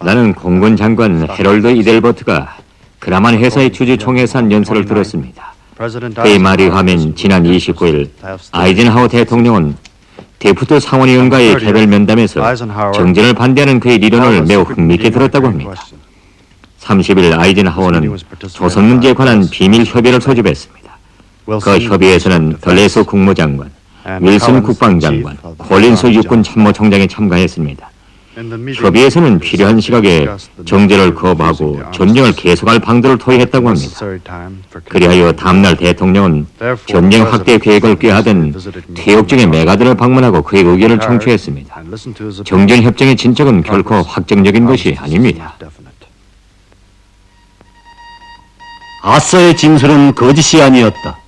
나는 공군 장관 해럴드 이델버트가 그라만 회사의 주주총회에서 한 연설을 들었습니다. 그의 말에 의하면 지난 29일 아이젠하워 대통령은 데프트 상원의원과의 개별 면담에서 정전을 반대하는 그의 리론을 매우 흥미있게 들었다고 합니다. 30일 아이젠하워는 조선 문제에 관한 비밀 협의를 소집했습니다. 그 협의에서는 덜레스 국무장관, 윌슨 국방장관, 콜린스 육군 참모총장이 참가했습니다. 협의에서는 필요한 시각에 정전을 거부하고 전쟁을 계속할 방도를 토의했다고 합니다. 그리하여 다음날 대통령은 전쟁 확대 계획을 꾀하던 퇴역중의 메가드를 방문하고 그의 의견을 청취했습니다. 정전 협정의 진척은 결코 확정적인 것이 아닙니다. 아서의 진술은 거짓이 아니었다.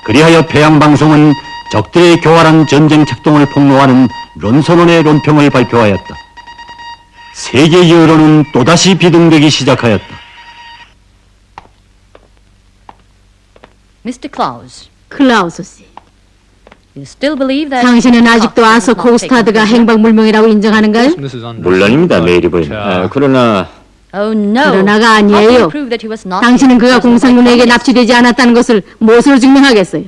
그리하여 패양방송은 적들의 교활한 전쟁 작동을 폭로하는 론선원의論평을 발표하였다. 세계 여론은 또다시 비등되기 시작하였다. Mr. Klaus, 클라우스 씨, you still believe that 당신은 아직도 아서 코스타드가 행방불명이라고 인정하는가요? 물론입니다, 레이디 부인. 그러나 Oh no. 그러나가 How can you 아니에요. prove that he was not 당신은 그가 the person 공산군에게 who 납치되지 않았다는 것을 무엇으로 증명하겠어요?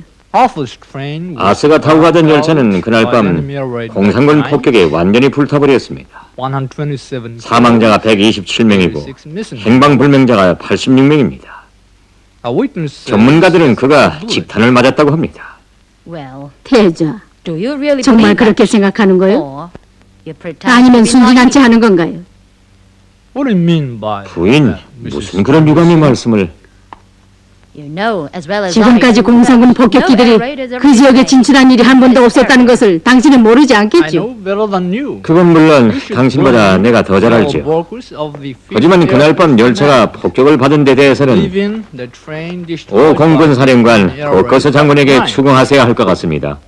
아스가 타고 가던 열차는 그날 밤 공산군 폭격에 완전히 불타버렸습니다. 사망자가 127명이고 행방불명자가 86명입니다. 전문가들은 그가 직탄을 맞았다고 합니다. Well, 태자, do you really 정말 believe 그렇게 that? 생각하는 거예요? Or you pretend 아니면 to be 순진한 채 naive? 하는 건가요? 부인, 무슨 그런 유감의 말씀을... You know as well as 지금까지 I do 공산군 that no air 폭격기들이 raiders are 그 지역에 being 진출한 일이 한 번도 없었다는 것을 당신은 모르지 않겠죠? 그건 물론 당신보다 내가 더 잘 알죠. 하지만 그날 밤 열차가 폭격을 받은 데 대해서는 오 공군 사령관 호커스 장군에게 추궁하셔야 할 것 같습니다.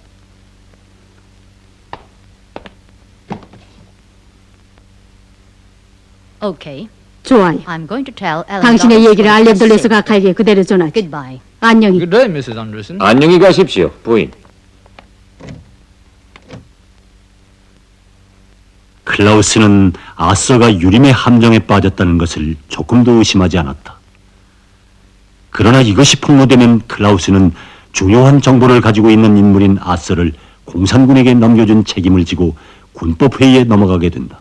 Okay, 좋아요. I'm going to tell Ellen 당신의 Dawes 얘기를 what you 알렘덜레스 said. 각하에게 그대로 전하지. Goodbye. 안녕히. 안녕히 가십시오, 부인. 클라우스는 아서가 유림의 함정에 빠졌다는 것을 조금도 의심하지 않았다. 그러나 이것이 폭로되면 클라우스는 중요한 정보를 가지고 있는 인물인 아서를 공산군에게 넘겨준 책임을 지고 군법회의에 넘어가게 된다.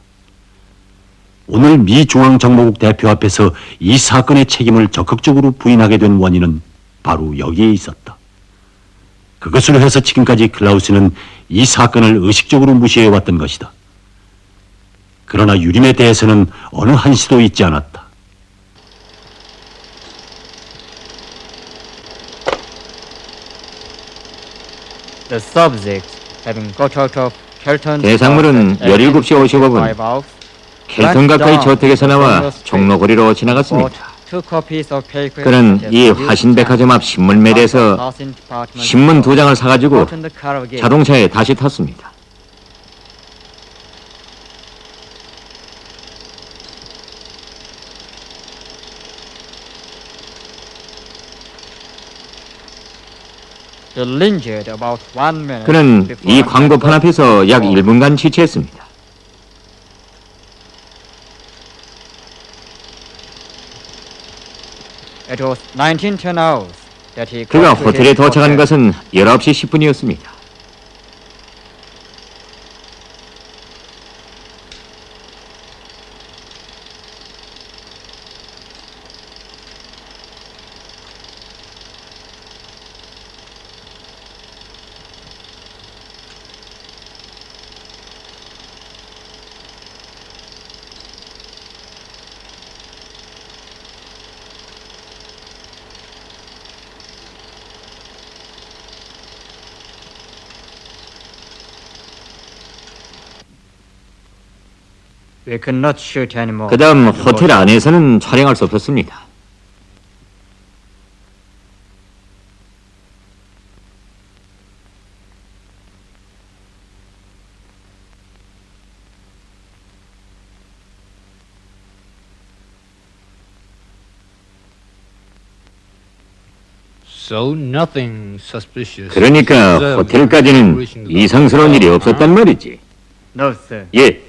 오늘 미 중앙정보국 대표 앞에서 이 사건의 책임을 적극적으로 부인하게 된 원인은 바로 여기에 있었다. 그것으로 해서 지금까지 클라우스는 이 사건을 의식적으로 무시해왔던 것이다. 그러나 유림에 대해서는 어느 한시도 잊지 않았다. 대상물은 17시 55분 켈턴 각하의 저택에서 나와 종로거리로 지나갔습니다. 그는 이 화신백화점 앞 신문매대에서 신문 2장을 사가지고 자동차에 다시 탔습니다. 그는 이 광고판 앞에서 약 1분간 지체했습니다. 그가 호텔에 도착한 것은 19시 10분이었습니다. 그 다음 호텔 안에서는 촬영할 수 없었습니다. 그러니까 호텔까지는 이상스러운 일이 없었단 말이지. No, sir. 예.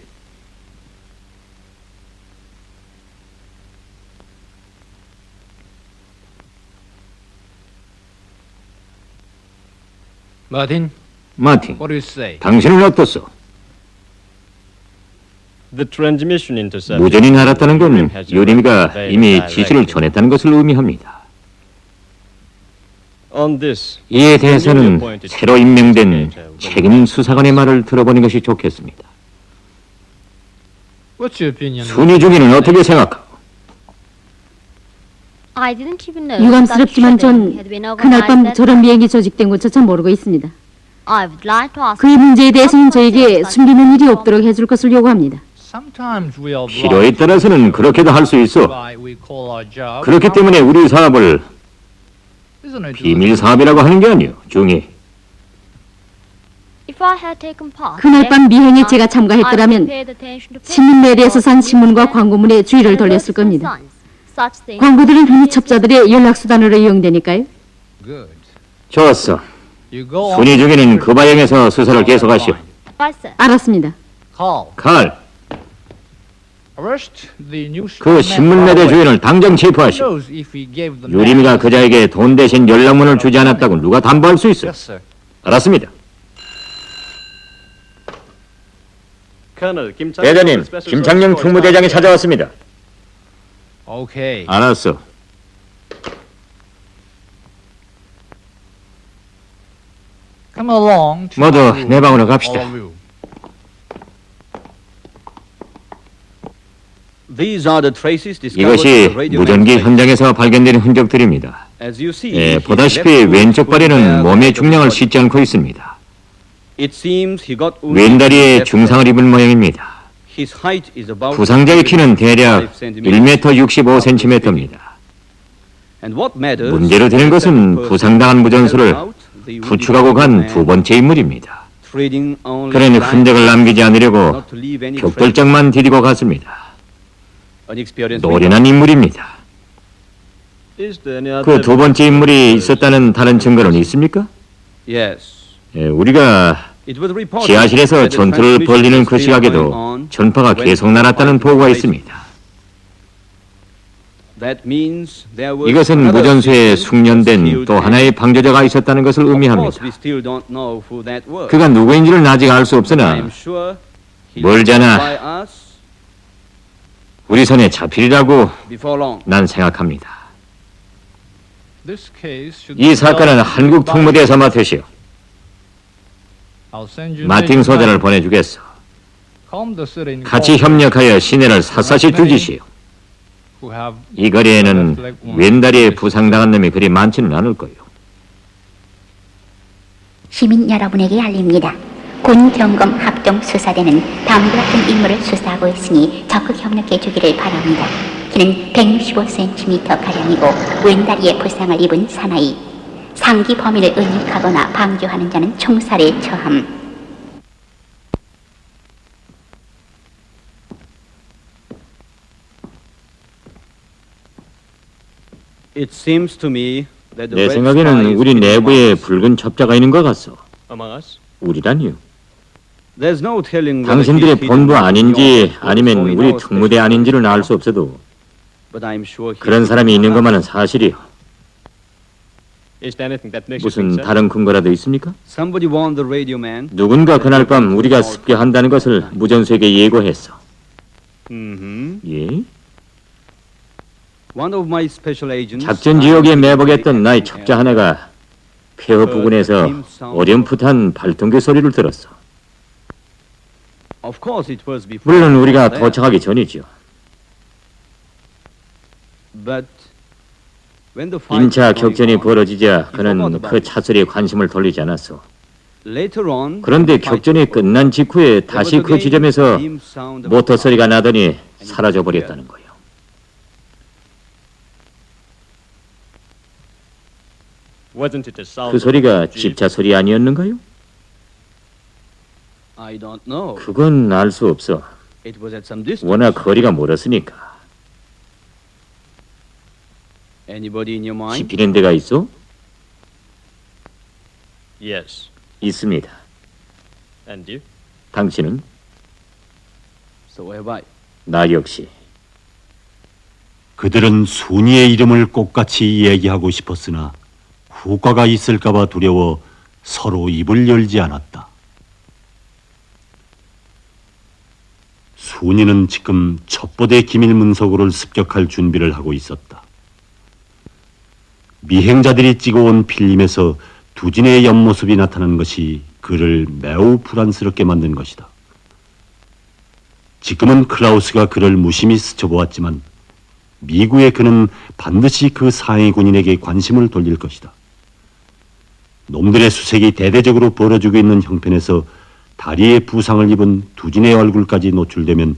Martin, 마틴, what do you say? 당신은 어떻소? The transmission intercept. 무전이 날았다는 건 요리미가 이미 지시를 전했다는 것을 의미합니다. On this, 이에 대해서는 새로 임명된 책임 수사관의 말을 들어보는 것이 좋겠습니다. What's your opinion? 순위 중에는 어떻게 생각하고? I didn't even know 유감스럽지만 that shooting 전 had been 그날 밤 organized 저런 that 비행이 조직된 것조차 모르고 있습니다. I would like to ask 그 문제에 대해서는 how 저에게 concerns 숨기는 일이 like 없도록 해줄 것을 요구합니다. Sometimes we are 필요에 따라서는 그렇게도 할 수 있어. why we call our job. 그렇기 때문에 우리 사업을 Isn't it 비밀 사업이라고 하는 게 아니오. 중에 If I had taken part, 그날 밤 미행에 제가 I 참가했더라면 paid attention to 신문 메리에서 산 papers, 신문과 광고문에 주의를 and 돌렸을 겁니다. signs. Such things 광고들은 흔히 첩자들의 연락수단으로 이용되니까요. good? 좋았어. You go on. 순위 중에는 그 방향에서 수사를 계속하시오. Right, sir. 알았습니다. Call. 칼, Arrest the 그 newspaper. 신문 매대 주인을 당장 체포하시오. knows if we gave the 유림이가 man- 그자에게 돈 대신 연락문을 주지 않았다고 누가 담보할 수 있어? Yes, sir. 알았습니다. Colonel Kim Chang. 대장님, 김창룡 특무대장이 찾아왔습니다. Okay. 알았어. Come along. to 모두 my room, 내 방으로 all 갑시다. of you. These are the traces discovered 이것이 in the radio 무전기 man's 현장에서 발견된 흔적들입니다. As you see, 예, his 보다시피 left foot 왼쪽 was 발에는 there 몸의 with the 중량을 body. 싣지 않고 있습니다. It seems he got wounded 왼 in 다리에 the left 중상을 leg. 입은 모양입니다. His height is about 부상자의 키는 대략 5 1m 65cm입니다. And what matters 문제로 되는 is 것은 that the 부상당한 무전수를 person out the 구축하고 간 두 번째 인물입니다. trading only 그는 blind, 흔적을 남기지 않으려고 not to leave any 격돌장만 디디고 갔습니다. an experienced 노련한 인물입니다. Is there any other 그 두 번째 인물이 있었다는 다른 증거는 있습니까? Yes. 예, 우리가 It was reported 지하실에서 that the 전투를 transmission 벌리는 was 그 still going 시각에도 on 전파가 when 계속 the 날았다는 fight 보고가 was 있습니다. That means there was 이것은 another 무전수에 assistant 숙련된 killed 또 and 하나의 방조자가 있었다는 것을 of course 의미합니다. we still don't know who that was. 그가 누구인지는 아직 알 수 없으나 I'm sure he 멀잖아. by us 우리 손에 잡히리라고 before long. 난 생각합니다. This case should 이 be 사건은 dealt with 한국 by- 특무대에서 맡으시오. I'll send you 마틴 Major 소장을 Manning. 보내주겠소. Calm the city in 같이 Galway, 협력하여 시내를 샅샅이 뒤지시오. who have 이 거리에는 왼다리에 부상당한 놈이 그리 많지는 않을 거요. 시민 여러분에게 알립니다. 군 경검 합동수사대는 다음과 같은 임무를 수사하고 있으니 적극 협력해 주기를 바랍니다. 키는 165cm가량이고 왼다리에 부상을 입은 사나이. 상기 범인을 은닉하거나 방조하는 자는 총살에 처함. It seems to me that the 내 red 생각에는 spy is 우리 within 내부에 us. 붉은 첩자가 있는 것 같소. among us? 우리라니요. There's no telling whether 당신들의 he's 본부 hidden in 아닌지 your 아니면 or in 우리 our 특무대 special 아닌지는 알 수 없어도 But I'm sure he 그런 is 사람이 있는 among 것만은 us. 사실이요. Is there anything that makes you think 무슨 so? 다른 근거라도 있습니까? Somebody warned the radio man. 누군가 그날 밤 우리가 습격한다는 것을 무전수에게 예고했어. Mm-hmm. 예? One of my special agents. 작전 지역에 매복했던 나의 첩자 하나가 폐허 부근에서 어렴풋한 발동기 소리를 들었어. Of course it was before. 물론 우리가 that, 도착하기 전이죠. But when the fight 인차 was going 격전이 on, 벌어지자 그는 그 차소리에 관심을 돌리지 않았어. later on, 그런데 the fight 격전이 was over. 끝난 직후에 There was 다시 그 again 지점에서 dim sound of 모터 a 소리가 car. 나더니 사라져 버렸다는 거예요. Wasn't it a sound 그 of 소리가 a jeep? 집차 소리 아니었는가요? I don't know. 그건 알 수 없어. It was at some distance. 워낙 거리가 멀었으니까. Anybody in your mind? 지피는 데가 있어? Yes. 있습니다. And you? 당신은? Så have I. 나 역시. 그들은 순이의 이름을 꼭같이 얘기하고 싶었으나 후과가 있을까봐 두려워 서로 입을 열지 않았다. 순이는 지금 첩보대 기밀 문서고를 습격할 준비를 하고 있었다. 미행자들이 찍어온 필름에서 두진의 옆모습이 나타난 것이 그를 매우 불안스럽게 만든 것이다. 지금은 클라우스가 그를 무심히 스쳐보았지만 미구의 그는 반드시 그 상위 군인에게 관심을 돌릴 것이다. 놈들의 수색이 대대적으로 벌어지고 있는 형편에서 다리에 부상을 입은 두진의 얼굴까지 노출되면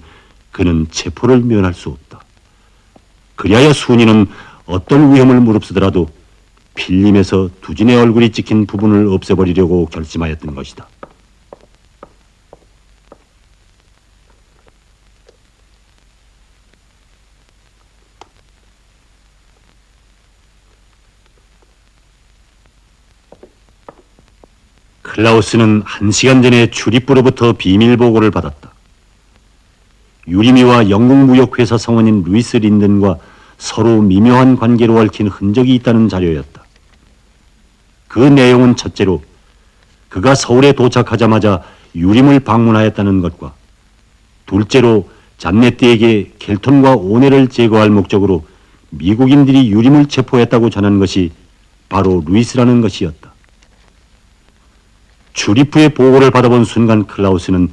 그는 체포를 면할 수 없다. 그리하여 순이는 어떤 위험을 무릅쓰더라도 필름에서 두진의 얼굴이 찍힌 부분을 없애버리려고 결심하였던 것이다. 클라우스는 1시간 전에 출입부로부터 비밀 보고를 받았다. 유리미와 영국무역회사 성원인 루이스 린든과 서로 미묘한 관계로 얽힌 흔적이 있다는 자료였다. 그 내용은 첫째로 그가 서울에 도착하자마자 유림을 방문하였다는 것과 둘째로 잔네띠에게 켈톤과 오네를 제거할 목적으로 미국인들이 유림을 체포했다고 전한 것이 바로 루이스라는 것이었다. 출입 후에 보고를 받아본 순간 클라우스는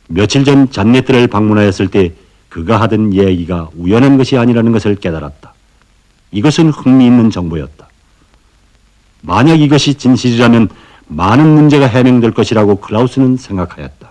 며칠 전 잔네트를 방문하였을 때 그가 하던 이야기가 우연한 것이 아니라는 것을 깨달았다. 이것은 흥미있는 정보였다. 만약 이것이 진실이라면 많은 문제가 해명될 것이라고 클라우스는 생각하였다.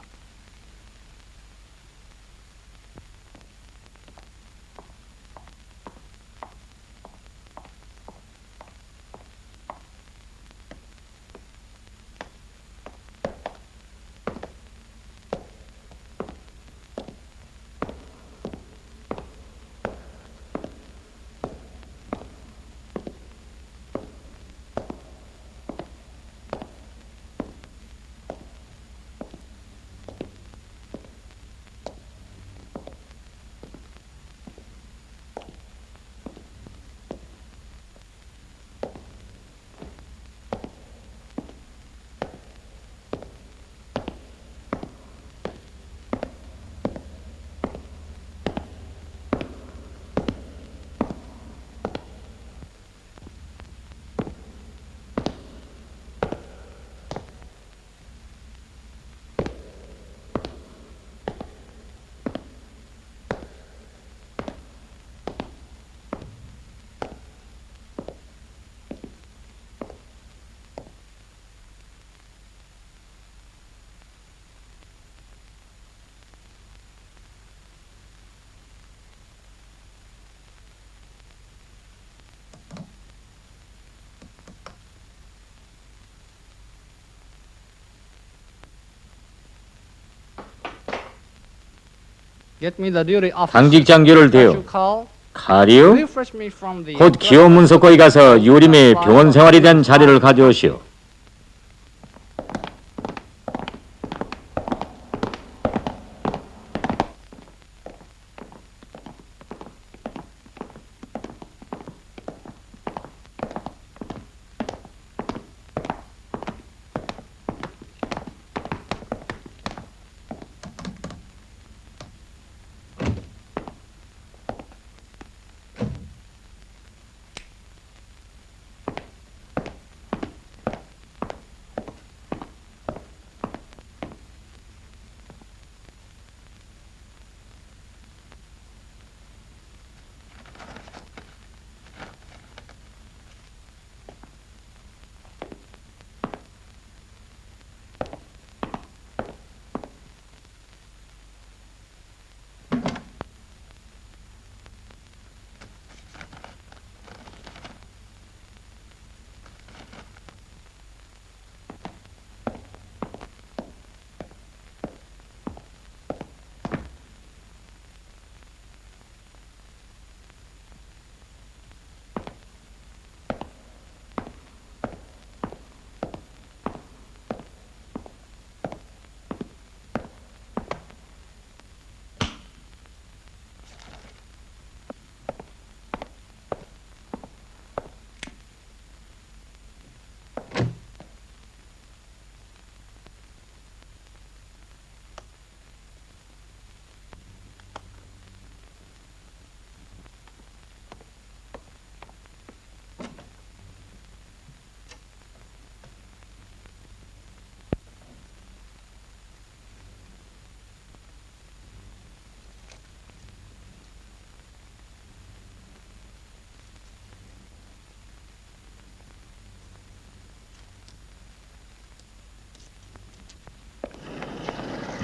Get me the duty officer. 당직 장교를 What you 대요. call? 카리오? Refresh me from the 곧 기업 문서거기 가서 유림의 병원 생활에 대한 자료를 가져오시오.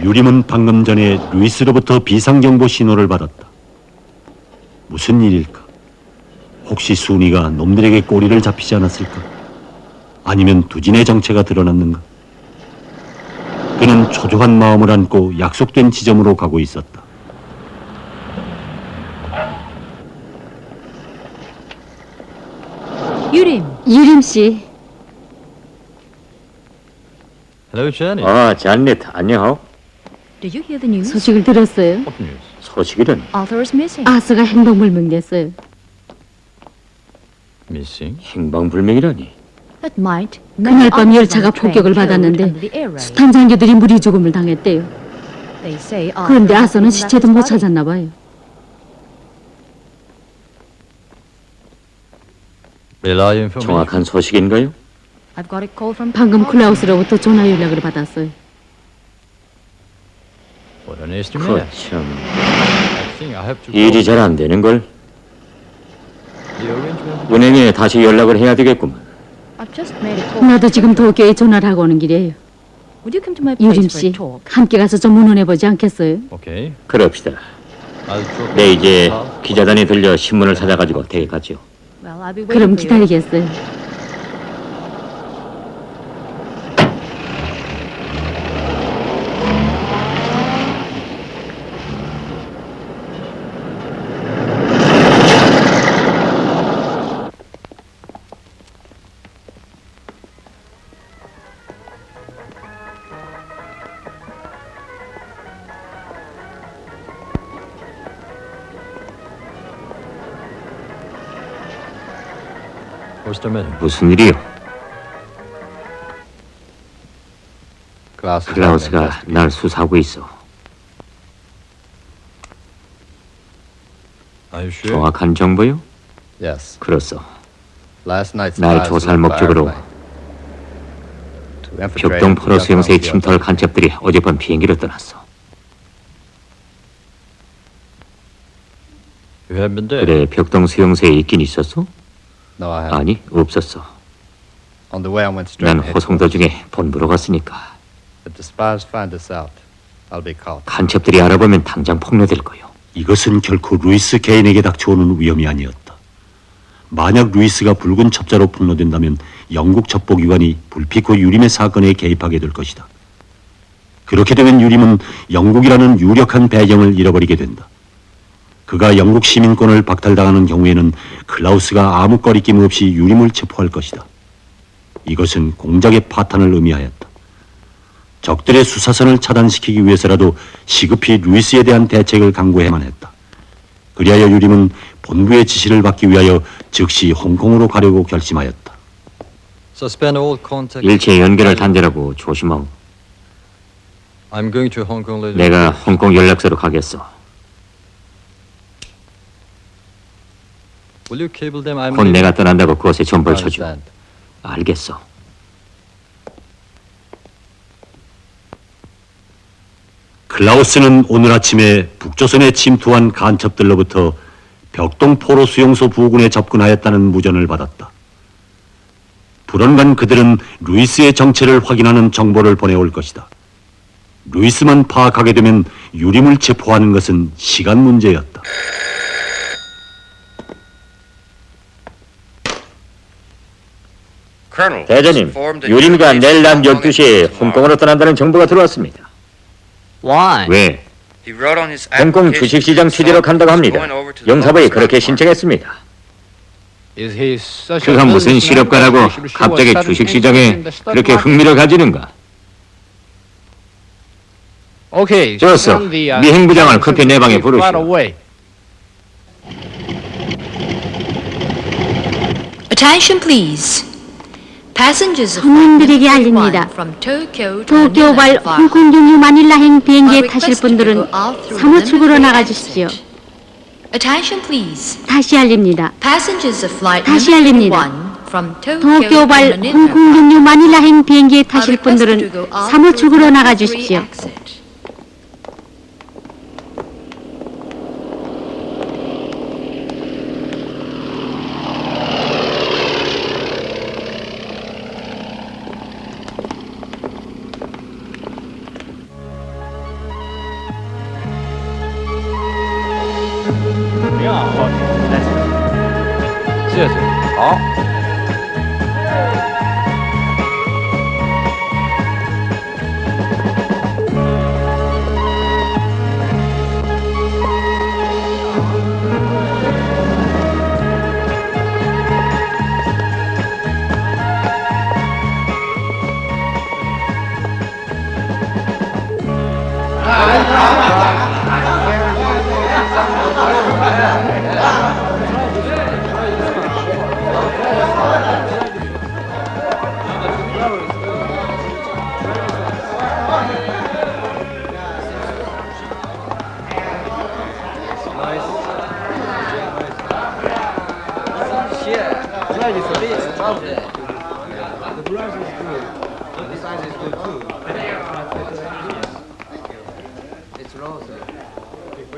유림은 방금 전에 루이스로부터 비상경보 신호를 받았다. 무슨 일일까? 혹시 순이가 놈들에게 꼬리를 잡히지 않았을까? 아니면 두진의 정체가 드러났는가? 그는 초조한 마음을 안고 약속된 지점으로 가고 있었다. 유림 씨, Hello, Janet. 아, 잔넷, 안녕하오. Did you hear the news? 소식을 들었어요. What news? 소식이든 Arthur is missing. 아서가 행방불명됐어요. Missing? 행방불명이라니. That night, 그날 밤 열차가 폭격을 받았는데 숱한 장교들이 무리 죽음을 당했대요. 그런데 아서는 시체도 못 찾았나 봐요. Rely information. 정확한 소식인가요? I've got a call from 방금 클라우스로부터 전화 연락을 받았어요. What an estimate. 거참, I think I have to 일이 call 잘 안 되는 걸. the arrangement. 은행에 다시 연락을 해야 되겠구만. I've just made a call. 나도 지금 도쿄에 전화를 하고 오는 길이에요. Would you come to my place 유림 for a 씨, talk? 함께 가서 좀 의논해보지 않겠어요? Okay. 그럽시다. I'll drop 네, 이제 a call. 기자단에 들려 신문을 찾아가지고 댁에 갔죠. Well, I'll be 그럼 waiting for you. 기다리겠어요. What's the matter? 무슨 일이요? 클라우스가 날 수사하고 있어. Are you sure? 정확한 정보요? Yes. 그렇소. Last night's 날 files 조사할 were fired 목적으로 by- to infiltrate 벽동 into 포로 수용소의 Japan's 침투할 간첩들이 어젯밤 비행기로 떠났어. You have been there. 그래, 벽동 수용소에 있긴 있었어? No, I haven't. 아니, 없었어. On the way, I went straight 난 to 호송 headquarters. 도중에 본부로 갔으니까. If the spies find us out, I'll be caught. 간첩들이 알아보면 당장 폭로될 거요. 이것은 결코 루이스 개인에게 닥쳐오는 위험이 아니었다. 만약 루이스가 붉은 첩자로 폭로된다면 영국 첩보기관이 불피코 유림의 사건에 개입하게 될 것이다. 그렇게 되면 유림은 영국이라는 유력한 배경을 잃어버리게 된다. 그가 영국 시민권을 박탈당하는 경우에는 클라우스가 아무 꺼리낌 없이 유림을 체포할 것이다. 이것은 공작의 파탄을 의미하였다. 적들의 수사선을 차단시키기 위해서라도 시급히 루이스에 대한 대책을 강구해야만 했다. 그리하여 유림은 본부의 지시를 받기 위하여 즉시 홍콩으로 가려고 결심하였다. Suspend all contact. 일체 연결을 단절하고 조심하오. I'm going to Hong Kong later. 내가 홍콩 연락소로 가겠어. Will you cable them? I'm 곧 leaving. 내가 떠난다고 그것에 I 전보를 쳐줘. understand. 알겠어. 클라우스는 오늘 아침에 북조선에 침투한 간첩들로부터 벽동 포로 수용소 부근에 접근하였다는 무전을 받았다. 불언간 그들은 루이스의 정체를 확인하는 정보를 보내올 것이다. 루이스만 파악하게 되면 유림을 체포하는 것은 시간 문제였다. 대장님, 유림이가 내일 낮 12시에 홍콩으로 떠난다는 정보가 들어왔습니다. Why? 왜? 홍콩 주식시장 취재로 간다고 합니다. 영사부에 그렇게 신청했습니다. Is he such a 그가 무슨 businessman 실업가라고 that he should show a 갑자기 sudden 주식시장에 interest in the stock 그렇게 market? 흥미를 가지는가? Okay, 좋았어. send the, 네 행부장을 sanctions 급히 내 방에 right 부르시오. away. Attention please. Passengers of 손님들에게 알립니다. from Tokyo to 도쿄발 Manila 홍콩 경유 마닐라행 비행기에 are 타실 requested to 분들은 go out through 3호 출구로 Limited 나가주십시오. exit. Attention please. 다시 알립니다. Passengers of flight 다시 Limited 알립니다. 1 from Tokyo to 도쿄발 Manila 홍콩 경유 마닐라행 비행기에 are 타실 requested 분들은 to go out 3호 through 출구로 Limited 나가주십시오. exit.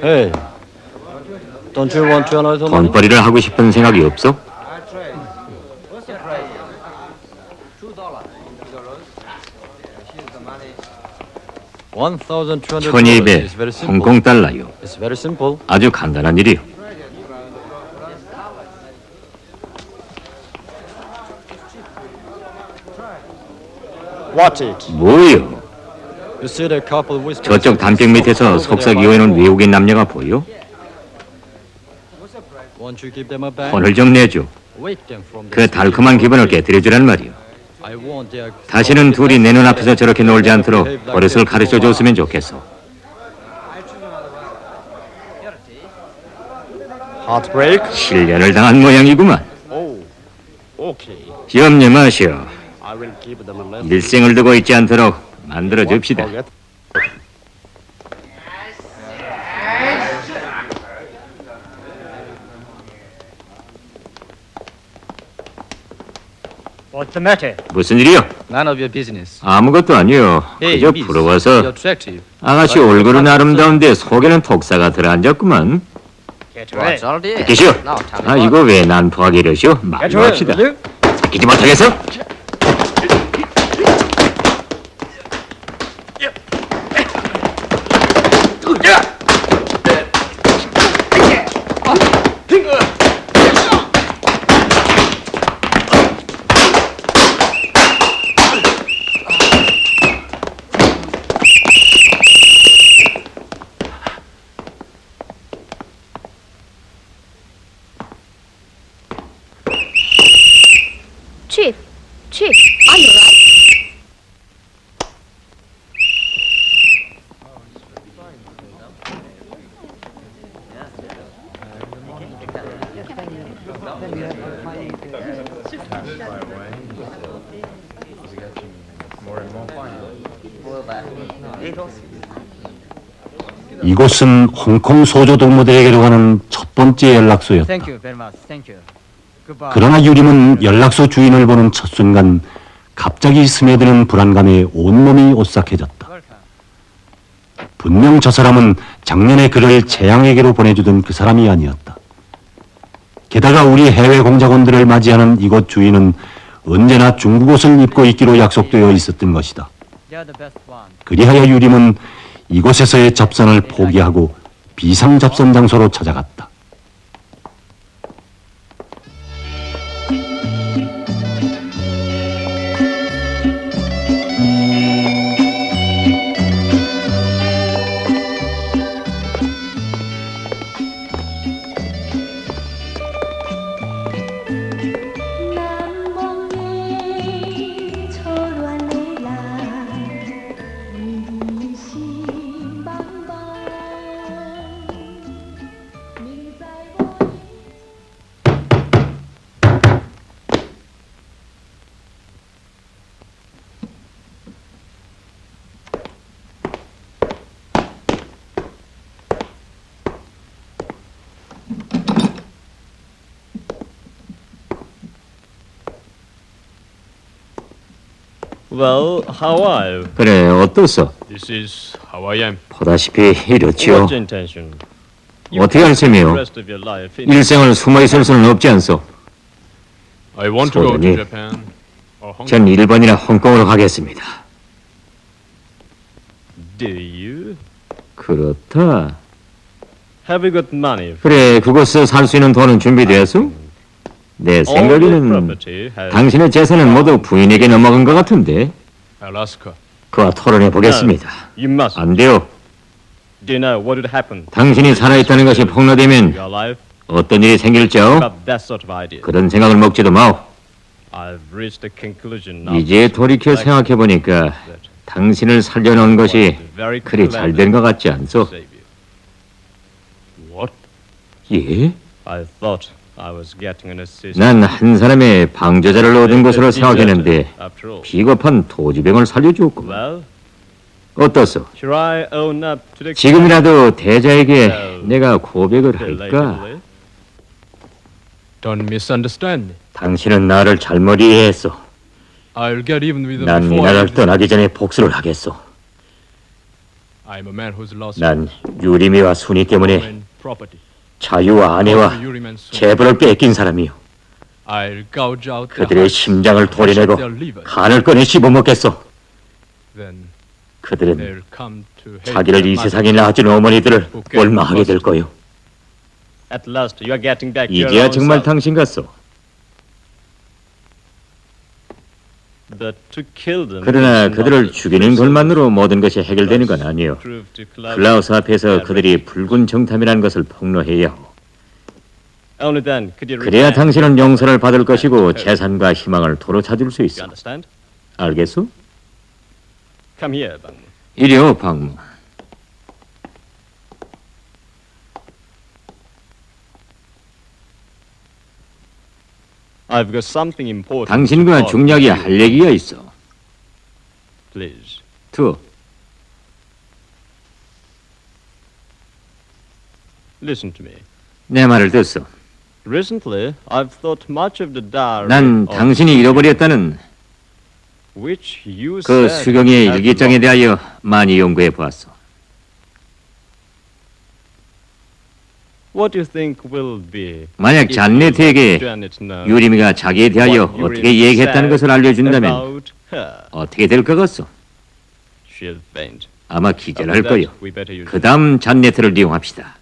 Hey, don't you want to another money? 돈벌이를 하고 싶은 생각이 없어? $1,200 1200 is very simple. 홍콩 달러요. It's very simple. 아주 간단한 일이요. 뭐요? You see the couple whispers. 저쪽 담벼락 밑에서 속삭이고 있는 외국인 남녀가 보여? Won't you give them a bang? 혼을 좀 내줘. Wake them from 그 달콤한 기분을 깨뜨려주란 말이요. I want their 다시는 둘이 내 눈앞에서 저렇게 놀지 않도록 버릇을 가르쳐 줬으면 좋겠어. Heartbreak? 실련을 당한 모양이구만. 염려 마시오. 일생을 두고 있지 않도록 만들어 줍시다. What's the matter? 무슨 일이요? None of your business. 아무것도 아니요. Hey, 그저 miss, 부러워서 you're attractive. 아가씨 얼굴은 아름다운데 속에는 독사가 들어앉았구만. What's all this? 기시오. 아 이거 왜 난폭하게 이러시오? 말로 합시다. 사귀지 못하겠어? Chief, are you right? 이곳은 홍콩 소조 동무들에게로 가는 첫 번째 연락소였다. Thank you very much. Thank you. Goodbye. 그러나 유림은 연락소 주인을 보는 첫 순간 갑자기 스며드는 불안감에 온몸이 오싹해졌다. 분명 저 사람은 작년에 그를 재앙에게로 보내주던 그 사람이 아니었다. 게다가 우리 해외 공작원들을 맞이하는 이곳 주인은 언제나 중국 옷을 입고 있기로 약속되어 있었던 것이다. You're the best one. 그리하여 유림은 이곳에서의 접선을 포기하고 비상 접선 장소로 찾아갔다. Well, how are you? 그래 어떻소? This is how I am. 보다시피 이렇지요. What's your intention? You 어떻게 할 can't spend 셈이요? the rest of your life in- 일생을 숨어 있을 수는 없지 않소? I want to go to 소련이 Japan or Hong 전 Kong. 일본이나 홍콩으로 가겠습니다. Do you? 그렇다. Have you got money? 그래 그곳에서 살 수 있는 돈은 준비되었소? 내 All your 생각에는 property has 당신의 재산은 모두 부인에게 넘어간 것 같은데 Alaska. 그와 토론해 보겠습니다. You must. 안 돼요. Do you know what would happen? 당신이 살아있다는 것이 폭로되면 Your life 어떤 일이 생길지요? about that sort of idea. 그런 생각을 먹지도 마오. I've reached a conclusion now. 이제 돌이켜 생각해 보니까 당신을 살려놓은 것이 Very 그리 잘 된 것 같지 않소? save you. What? 예? I thought I was getting an assist. 난 한 사람의 방조자를 얻은 것으로 생각했는데 After all. 비겁한 토지병을 살려주었구만. Well, 어떻소? should I own up to the 지금이라도 대자에게 내가 고백을 할까? allegedly? Don't misunderstand me. 당신은 나를 잘못 이해했어. I'll get even with them 난 이 before I 나라를 leave this. 떠나기 전에 복수를 하겠어. I'm a man who's lost 난 유리미와 순이 때문에 and property. 자유와 아내와 Urim and Sun. 재벌을 뺏긴 사람이요. I'll gouge out their 그들의 hearts, 심장을 도려내고 their livers. 간을 꺼내 씹어먹겠어. Then 그들은 they'll come to hate 자기를 their 이 mother. 세상에 낳아준 어머니들을 원망하게 될 거요. At last, you are getting back to your 이제야 own 정말 self. 당신 같소. But to kill them 그러나 is not 그들을 the 죽이는 것만으로 모든 것이 해결되는 건 아니요. prove to Klaus 클라우스 앞에서 그들이 붉은 정탐이라는 것을 폭로해야 하고, Only then could you 그래야 repent. 당신은 용서를 받을 것이고 재산과 희망을 도로 찾을 수 You 있어. understand? 알겠소? Come here, Bang. 이리 오, 박무. I've got something important. 당신과 to 중요하게 talk to 할 you. 얘기가 있어. Please. 투, Listen to me. 내 말을 듣소. Recently, I've thought much of the diary 난 of 당신이 잃어버렸다는 which you 그 said 수경의 had 일기장에 lost. 대하여 많이 연구해 보았어. What do you think will be 만약 if 잔네트에게 you let Janet know 유리미가 자기에 대하여 what Urim 어떻게 얘기했다는 said 것을 알려준다면 about her? 어떻게 될 것 같소? She'll faint. 아마 After 기절할 that, 거요. we better use 그 다음 잔네트를 이용합시다.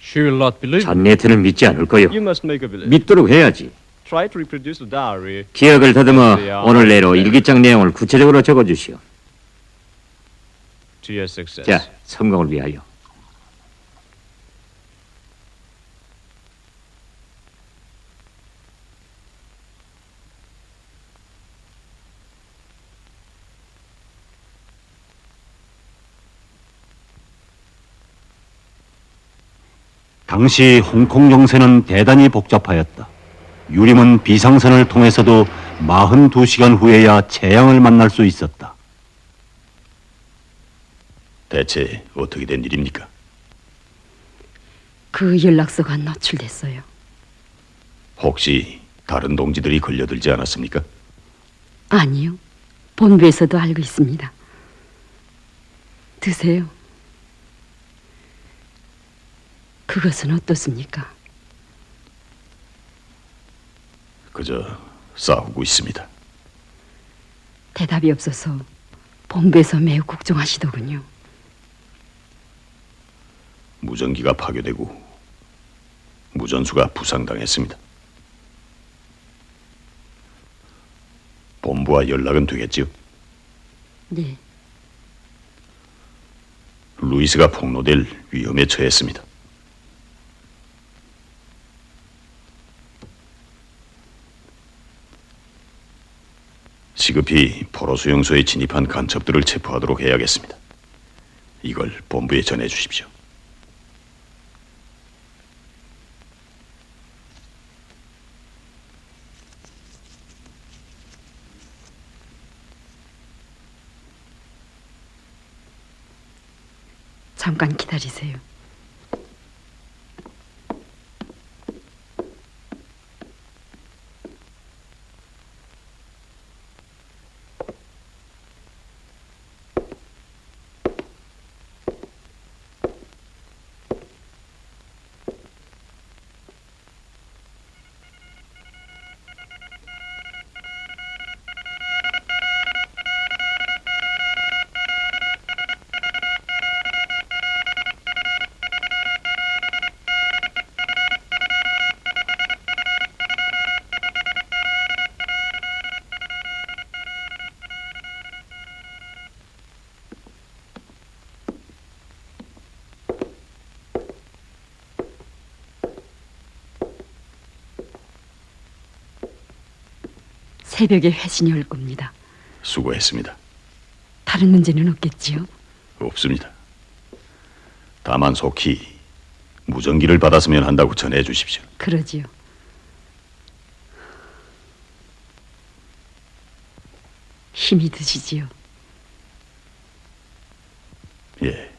She will not believe. 잔네트는 믿지 않을 거요. You must make her believe. 믿도록 해야지. Try to reproduce the diary. 기억을 더듬어 오늘 내로 일기장 내용을 구체적으로 적어주시오. To your success. 자, 성공을 위하여. 당시 홍콩 정세는 대단히 복잡하였다. 유림은 비상선을 통해서도 42시간 후에야 재앙을 만날 수 있었다. 대체 어떻게 된 일입니까? 그 연락서가 노출됐어요. 혹시 다른 동지들이 걸려들지 않았습니까? 아니요. 본부에서도 알고 있습니다. 드세요. 그것은 어떻습니까? 그저 싸우고 있습니다. 대답이 없어서 본부에서 매우 걱정하시더군요. 무전기가 파괴되고 무전수가 부상당했습니다. 본부와 연락은 되겠지요? 네. 루이스가 폭로될 위험에 처했습니다. 시급히 포로 수용소에 진입한 간첩들을 체포하도록 해야겠습니다. 이걸 본부에 전해 주십시오. 잠깐 기다리세요. 새벽에 회신이 올 겁니다. 수고했습니다. 다른 문제는 없겠지요? 없습니다. 다만 속히 무전기를 받았으면 한다고 전해 주십시오. 그러지요. 힘이 드시지요? 예,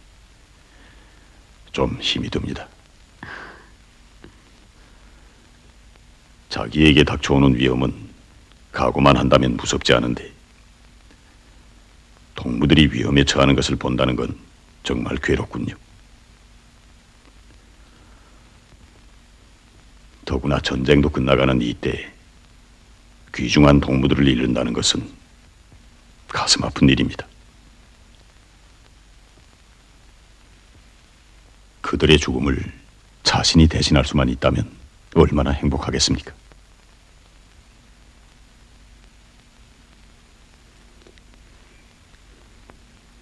좀 힘이 듭니다. 자기에게 닥쳐오는 위험은 각오만 한다면 무섭지 않은데 동무들이 위험에 처하는 것을 본다는 건 정말 괴롭군요. 더구나 전쟁도 끝나가는 이때 귀중한 동무들을 잃는다는 것은 가슴 아픈 일입니다. 그들의 죽음을 자신이 대신할 수만 있다면 얼마나 행복하겠습니까?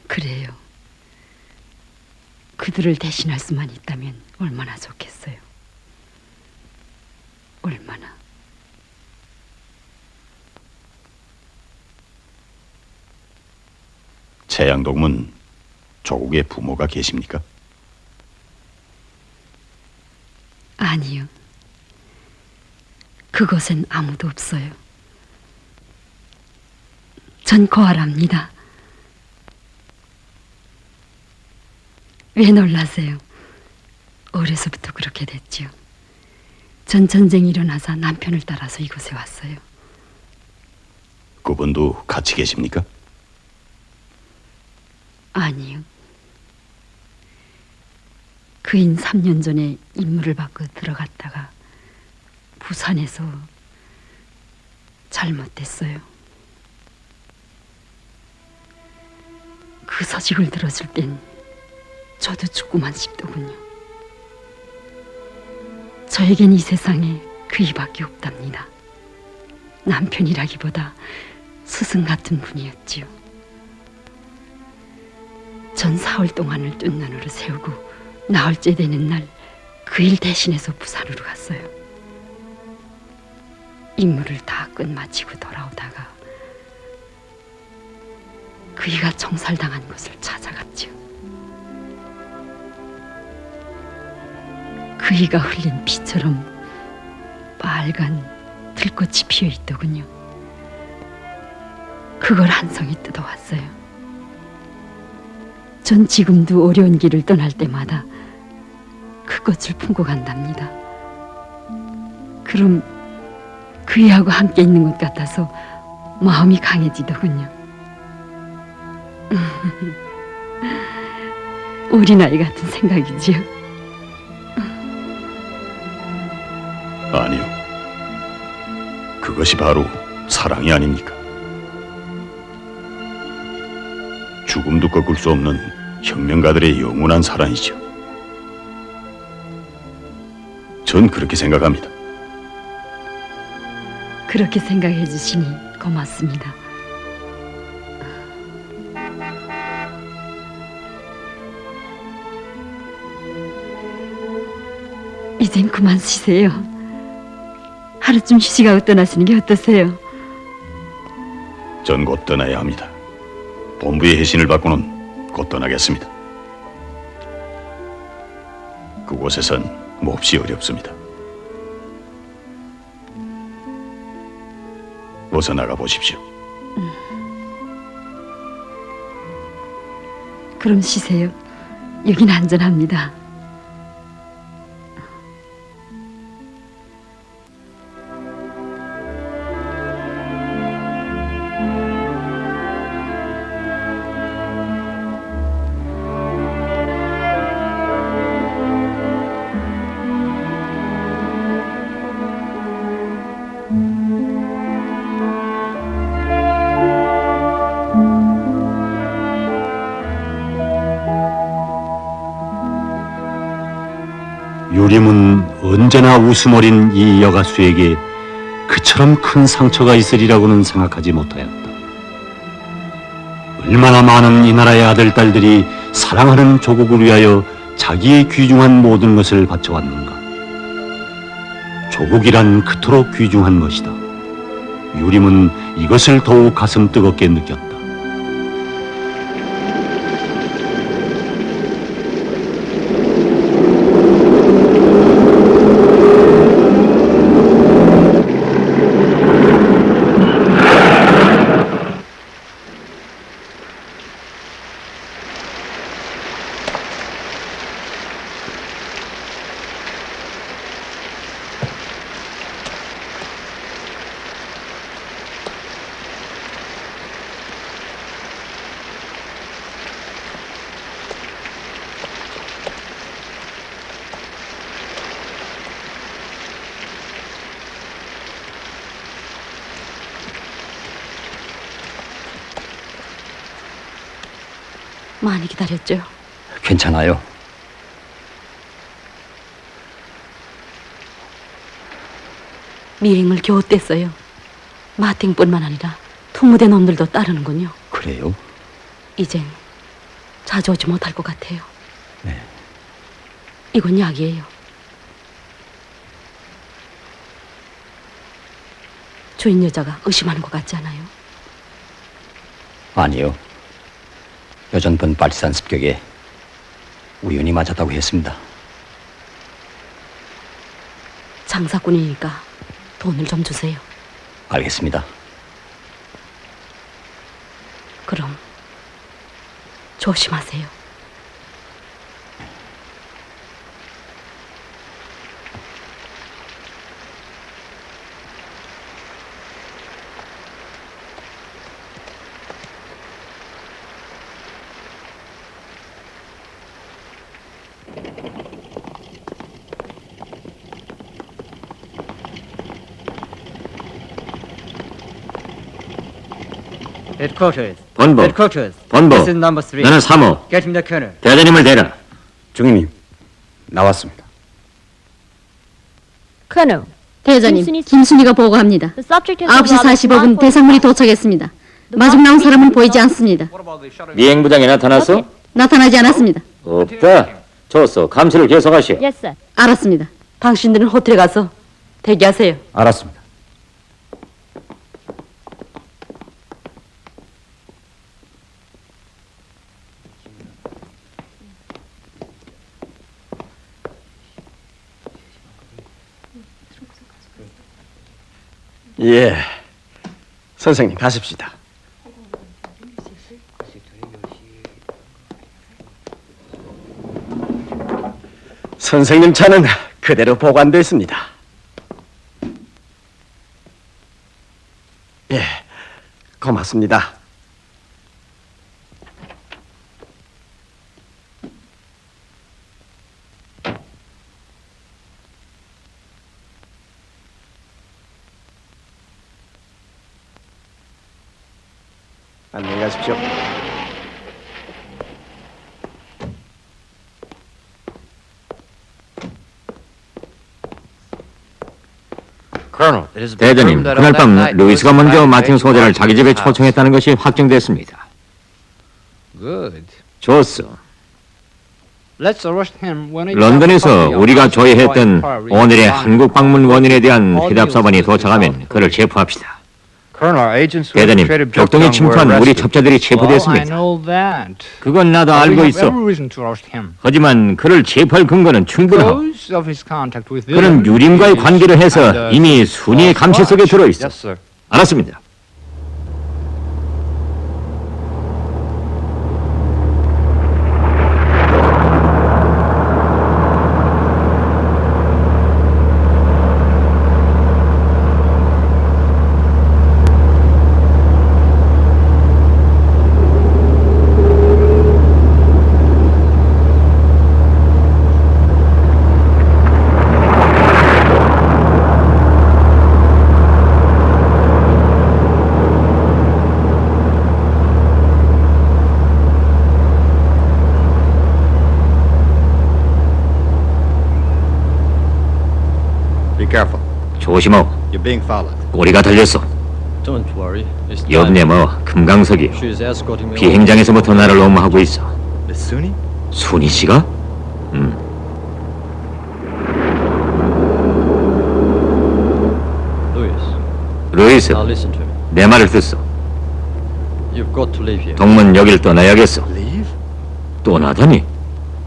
그래요. 그들을 대신할 수만 있다면 얼마나 좋겠어요. 얼마나. 최양동문 조국의 부모가 계십니까? 아니요. 그곳엔 아무도 없어요. 전 고아랍니다. 왜 놀라세요? 어려서부터 그렇게 됐지요. 전 전쟁이 일어나자 남편을 따라서 이곳에 왔어요. 그분도 같이 계십니까? 아니요. 그인 3년 전에 임무를 받고 들어갔다가 부산에서 잘못됐어요. 그 소식을 들었을 땐 저도 죽고만 싶더군요. 저에겐 이 세상에 그이밖에 없답니다. 남편이라기보다 스승 같은 분이었지요. 전 사흘 동안을 뜬 눈으로 세우고 나흘째 되는 날 그 일 대신해서 부산으로 갔어요. 임무를 다 끝마치고 돌아오다가 그이가 총살당한 곳을 찾아갔지요. 그이가 흘린 피처럼 빨간 들꽃이 피어 있더군요. 그걸 한 송이 뜯어왔어요. 전 지금도 어려운 길을 떠날 때마다 그 꽃을 품고 간답니다. 그럼 그이하고 함께 있는 것 같아서 마음이 강해지더군요. 어린아이 같은 생각이지요. 아니요. 그것이 바로 사랑이 아닙니까? 죽음도 꺾을 수 없는 혁명가들의 영원한 사랑이죠. 전 그렇게 생각합니다. 그렇게 생각해 주시니 고맙습니다. 이젠 그만 쉬세요. 하루쯤 휴식하고 떠나시는 게 어떠세요? 전 곧 떠나야 합니다. 본부의 해신을 받고는 곧 떠나겠습니다. 그곳에선 몹시 어렵습니다. 어서 나가 보십시오. 그럼 쉬세요. 여긴 안전합니다. 유림은 언제나 웃음 어린 이 여가수에게 그처럼 큰 상처가 있으리라고는 생각하지 못하였다. 얼마나 많은 이 나라의 아들, 딸들이 사랑하는 조국을 위하여 자기의 귀중한 모든 것을 바쳐왔는가. 조국이란 그토록 귀중한 것이다. 유림은 이것을 더욱 가슴 뜨겁게 느꼈다. 많이 기다렸죠. 괜찮아요. 미행을 겨우 뗐어요. 마팅뿐만 아니라 특무대 놈들도 따르는군요. 그래요? 이젠 자주 오지 못할 것 같아요. 네. 이건 약이에요. 주인 여자가 의심하는 것 같지 않아요? 아니요. 여전번 빨치산 습격에 우연히 맞았다고 했습니다. 장사꾼이니까 돈을 좀 주세요. 알겠습니다. 그럼 조심하세요. Headquarters. 본부. Headquarters. 본부. This is number 3. 나는 3호. Get him the colonel. 대장님을 대라. 중위님, 나왔습니다. Colonel. 대장님, 김순희가 보고합니다. 9시 45분 대상물이 도착했습니다. 마중 나온 사람은 보이지 않습니다. 미행부장이 나타났어? 나타나지 않았습니다. 없다. 좋소. 감시를 계속하시오. Yes, sir. 알았습니다. 당신들은 호텔에 가서 대기하세요. 알았습니다. 예, 선생님 가십시다. 선생님 차는 그대로 보관됐습니다. 예, 고맙습니다. 안녕히 가십시오. 대장님, 그날 밤 루이스가 먼저 마틴 소장을 자기 집에 초청했다는 것이 확정됐습니다. Good. 좋소. Let's arrest him when he 런던에서 우리가 조회했던 오늘의 한국 방문 원인에 대한 해답서반이 도착하면 그를 체포합시다. 대장님, 격동에 침투한 우리 첩자들이 체포됐습니다. 그건 나도 알고 있어. 하지만 그를 체포할 근거는 충분하고 그는 유림과의 관계를 해서 이미 순위의 감시 속에 들어있어. 알았습니다. Be careful. 조심하오. You're being followed. 꼬리가 달렸어. Don't worry. It's 옆내 금강석이요. She's escorting me. 비행장에서부터 나를 엄호하고 있어. Miss Suni? 순희 씨가? 루이스, Now listen to me. 내 말을 듣소. You've got to leave here. 동문 여길 떠나야겠어. Leave? 떠나다니?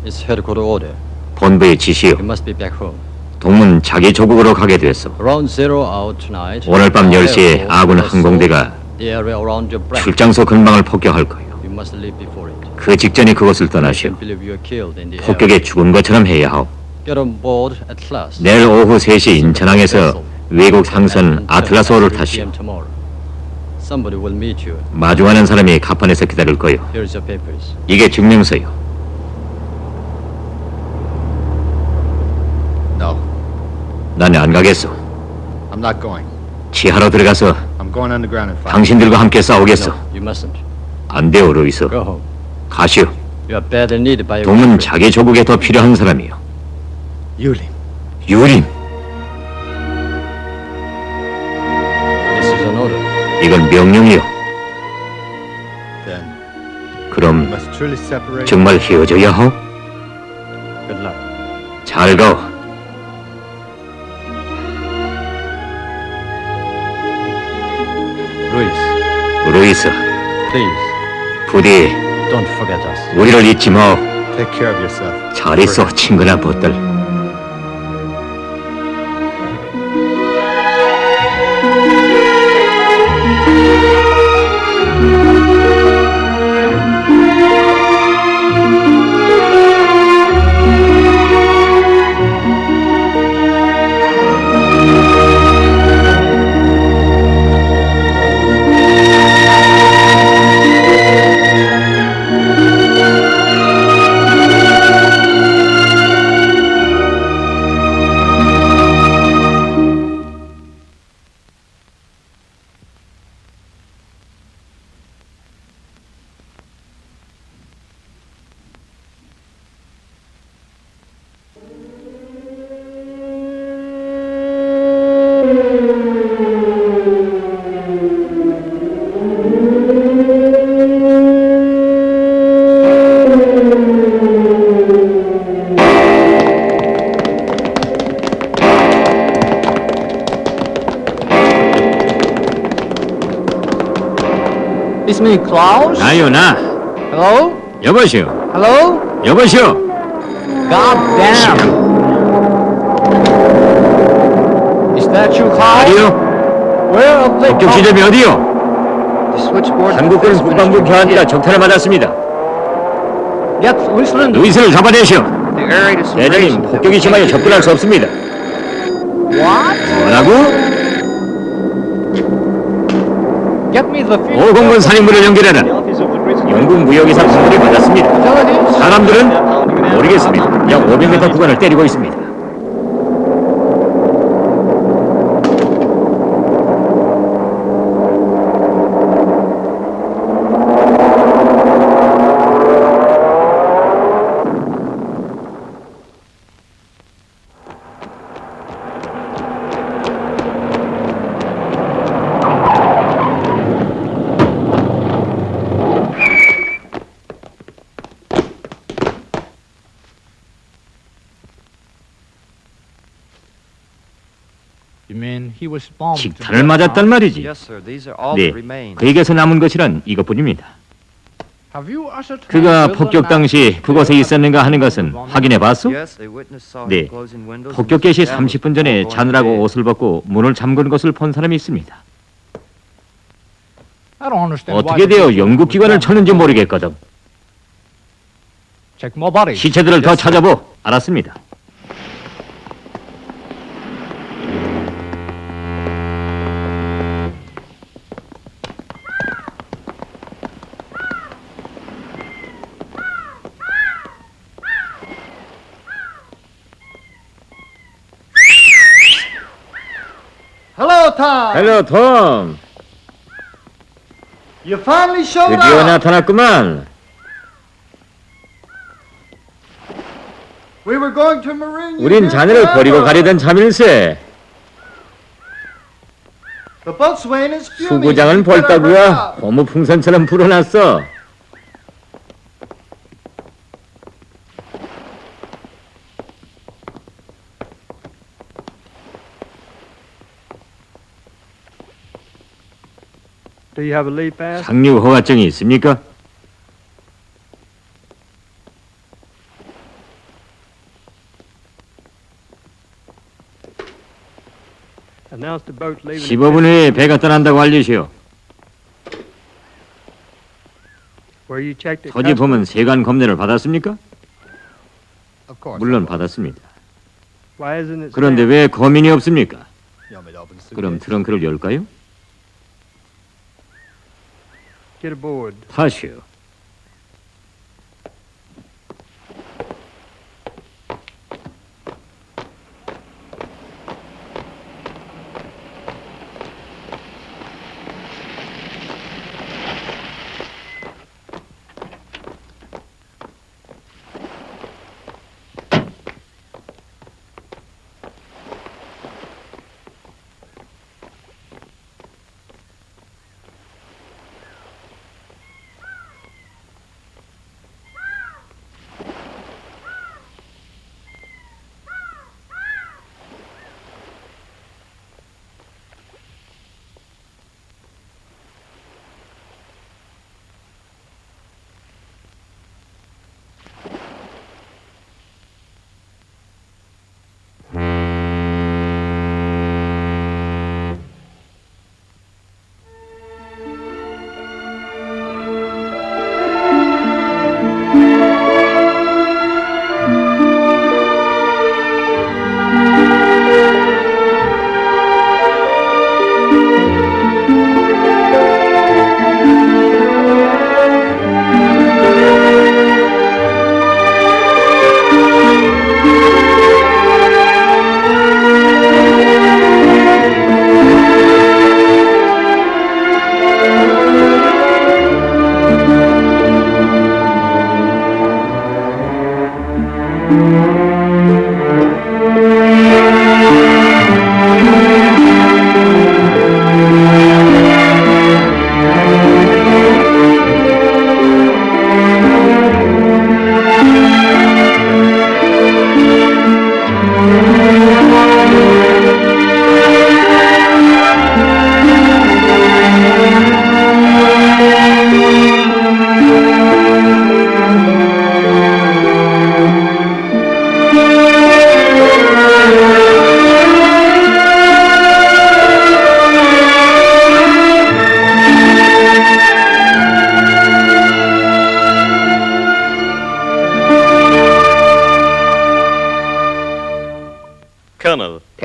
It's headquarter order. 본부의 지시요. You must be back home. 동문 자기 조국으로 가게 됐어. Around 0 hour tonight. 오늘 밤 10시에 아군 항공대가 The area around your branch. 출장소 근방을 폭격할 거예요. You must leave before it. 그 직전에 그것을 떠나시오. Believe you are killed in the 폭격에 죽은 것처럼 해야 하오. Get on board at last. 내일 오후 3시 인천항에서 외국 상선 아틀라스호를 타시오. Somebody will meet you. 마주하는 사람이 갑판에서 기다릴 거요. Here's your papers. 이게 증명서요. No. 난 안 가겠어. I'm not going. 지하로 들어가서 I'm going underground and fight. 당신들과 함께 싸우겠어. You mustn't. 안 돼요, 루이스. Go home. 가시오. You are badly needed by your 돔은 country. 자기 조국에 더 필요한 사람이요. Yulim. 유림, This is an order. 이건 명령이요. Then we 그럼 must truly separate. 정말 헤어져야 하오? Good luck. 잘 가오. Ruiz, 루이스, please, 부디 don't forget us. 우리를 잊지 마오. Take care of yourself. 잘 있어, 친구나 벗들. It's me, Klaus. 나요, 나. Hello? 여보시오. Hello? 여보시오. God damn. Is that you, Klaus? 어디요? Where are they? 폭격 지점이 어디요? The switchboard. 한국군 국방부 교환이라 적탄을 맞았습니다. Get Whistling. 루이스를 잡아내시오. The area is 대장님, 폭격이 심하여 접근할 수 없습니다. What? 뭐라고? Get me the field. 오공군 산인부를 연결해라. 영국 무역이사 선물을 받았습니다. 사람들은 모르겠습니다. 약 500m 구간을 때리고 있습니다. 식탄을 맞았단 말이지. 네, 그에게서 남은 것이란 이것뿐입니다. 그가 폭격 당시 그곳에 있었는가 하는 것은 확인해 봤소? 네, 폭격 개시 30분 전에 자느라고 옷을 벗고 문을 잠근 것을 본 사람이 있습니다. 어떻게 되어 영국 기관을 쳤는지 모르겠거든. 시체들을 더 찾아보. 알았습니다. Hello, Tom. 헬로 톰. You finally showed 드디어 up. 나타났구만. We were going to Marine. 우린 자네를 버리고 가려던 참일세. The boatswain is fuming. 수부장은 벌따구가 고무풍선처럼 불어났어. Do you have a leave pass? 상륙 허가증이 있습니까? Announce the boat leaving. 15분 후에 배가 떠난다고 알리시오. Where you checked it. 서지 보면 세관 검내를 받았습니까? Of course. 물론 받았습니다. Why isn't it? 그런데 stamped? 왜 거민이 없습니까? You want me to open the 그럼 suitcase? 트렁크를 열까요? Get aboard. 타시오.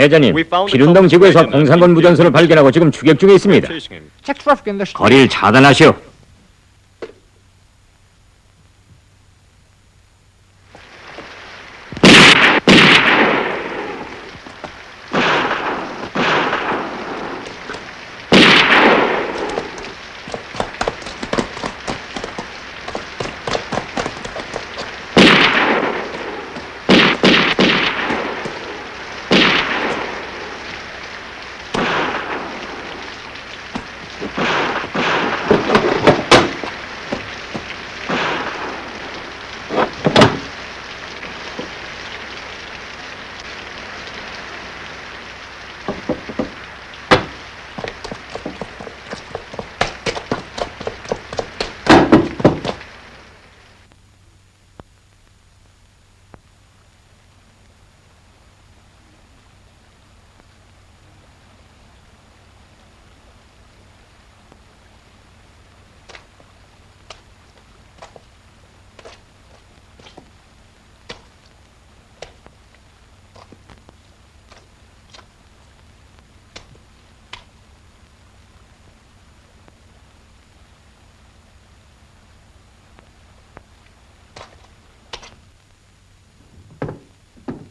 대장님, 필운동 지구에서 공산군 무전선을 발견하고 지금 추격 중에 있습니다. 거리를 차단하시오.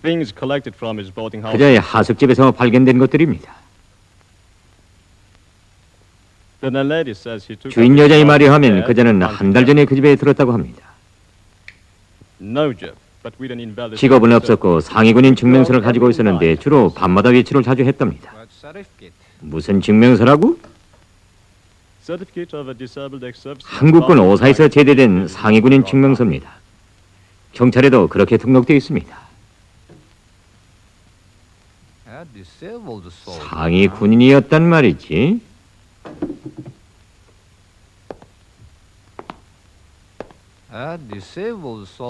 Things collected from his boarding house. 그자의 하숙집에서 발견된 것들입니다. The landlady says he took 주인 여자의 말에 하면 그자는 한 달 전에 그 집에 들었다고 합니다. No job, but we don't invalidate. 직업은 없었고 상위군인 증명서를 가지고 있었는데 주로 밤마다 외출을 자주 했답니다. 무슨 증명서라고? Certificate of a disabled ex-serviceman. 한국군 오사에서 제대된 상위군인 증명서입니다. 경찰에도 그렇게 등록되어 있습니다. 상위 군인이었단 말이지.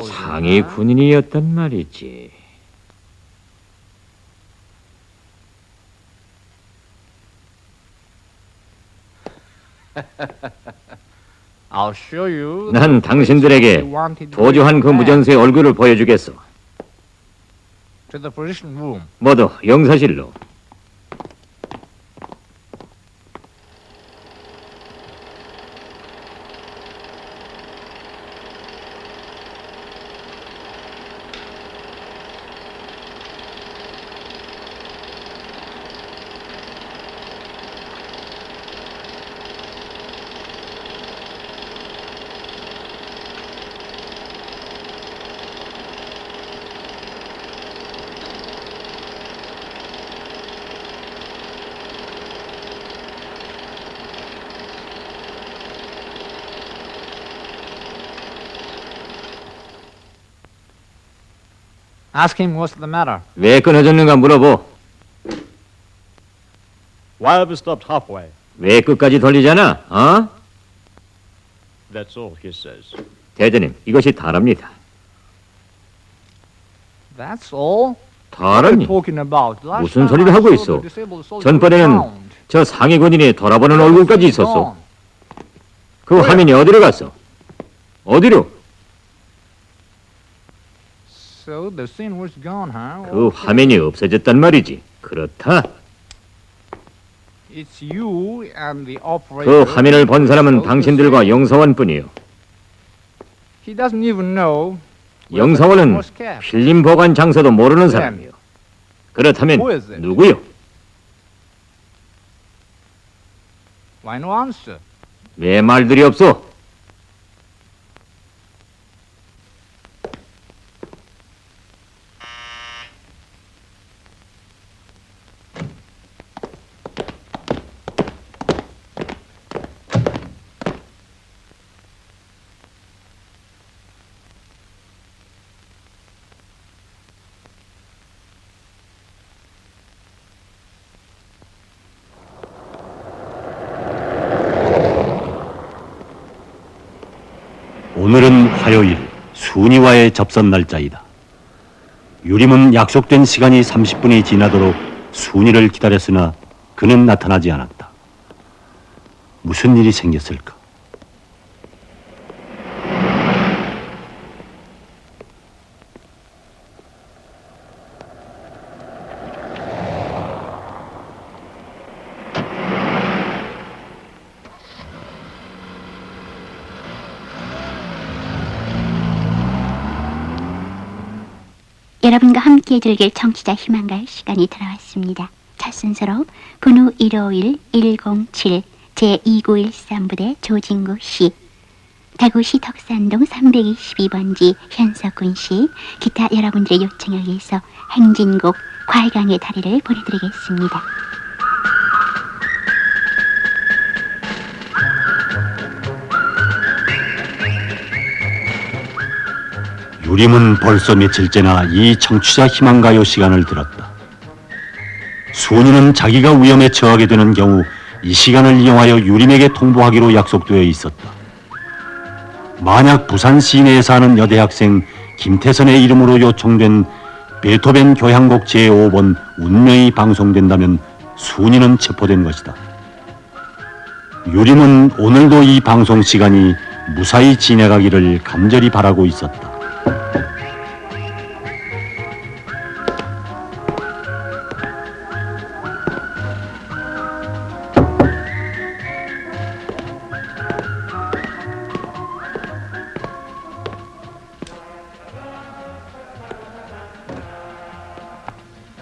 상위 군인이었단 말이지. 난 당신들에게 도주한 그 무전수의 얼굴을 보여주겠어. 모두 영사실로. Ask him what's the matter. 왜 끊어졌는가 물어보. Why have you stopped halfway? 왜 끝까지 돌리잖아? 어? That's all he says. 대장님, 이것이 다랍니다. That's all? 다라니? Talking about. 무슨 소리를 하고 있어? 전번에는 저 상위 군인이 돌아보는 얼굴까지 있었어. 그 화면이 어디로 갔어? 어디로? So the scene was gone, huh? 그 화면이 없어졌단 말이지. 그렇다. It's you and the operator. 그 화면을 본 사람은 당신들과 영사원뿐이요. He doesn't even know. 영사원은 필름 보관 장소도 모르는 사람이요. 그렇다면 누구요? Why no answer? 왜 말들이 없어? 오늘은 화요일 순이와의 접선 날짜이다. 유림은 약속된 시간이 30분이 지나도록 순이를 기다렸으나 그는 나타나지 않았다. 무슨 일이 생겼을까? 여러분과 함께 즐길 청취자 희망가의 시간이 돌아왔습니다. 첫 순서로 군우 1551 107 제2913부대 조진구 씨, 대구시 덕산동 322번지 현석군 씨, 기타 여러분들의 요청에 의해서 행진곡 괄강의 다리를 보내드리겠습니다. 유림은 벌써 며칠째나 이 청취자 희망가요 시간을 들었다. 순이는 자기가 위험에 처하게 되는 경우 이 시간을 이용하여 유림에게 통보하기로 약속되어 있었다. 만약 부산 시내에 사는 여대 학생 김태선의 이름으로 요청된 베토벤 교향곡 제5번 운명이 방송된다면 순이는 체포된 것이다. 유림은 오늘도 이 방송 시간이 무사히 지나가기를 간절히 바라고 있었다.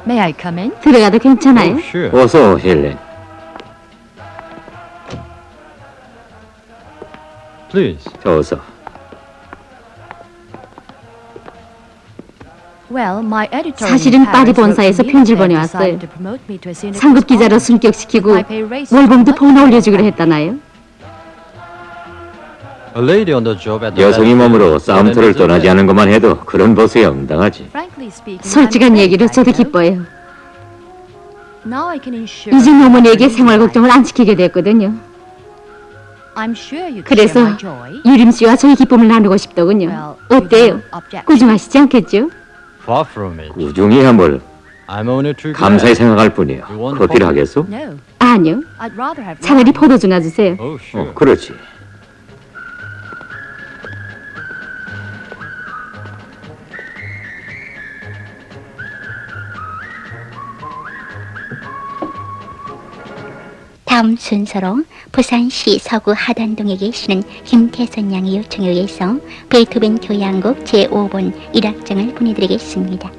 May I come in? 들어가도 괜찮아요? Oh, sure. 어서 헬렌. Please. 어서. Well, my editor 사실은 파리 본사에서 편지를 보내왔어요. 상급 기자로 승격시키고 월봉도 폭나 올려주기로 했다나요? A lady on the job at the 여성이 몸으로 battlefield 싸움터를 is a 떠나지 man. 않은 것만 해도 그런 보수에 응당하지. 솔직한 얘기로 저도 기뻐요. Now I can ensure 이제 어머니에게 생활 걱정을 안 시키게 됐거든요. I'm sure you can 그래서 share my joy. 유림 씨와 저희 기쁨을 나누고 싶더군요. 어때요? 꾸중하시지 않겠죠? Far from it. 우중이야 뭘. I'm only too glad. 감사히 생각할 뿐이야. 커피를 하겠소? No, 아니요. I'd rather have 차라리 wine. 포도주나 주세요. Oh, sure. 그렇지. 다음 순서로 부산시 서구 하단동에 계시는 김태선 양의 요청에 의해서 베토벤 교향곡 제5번 1악장을 보내드리겠습니다.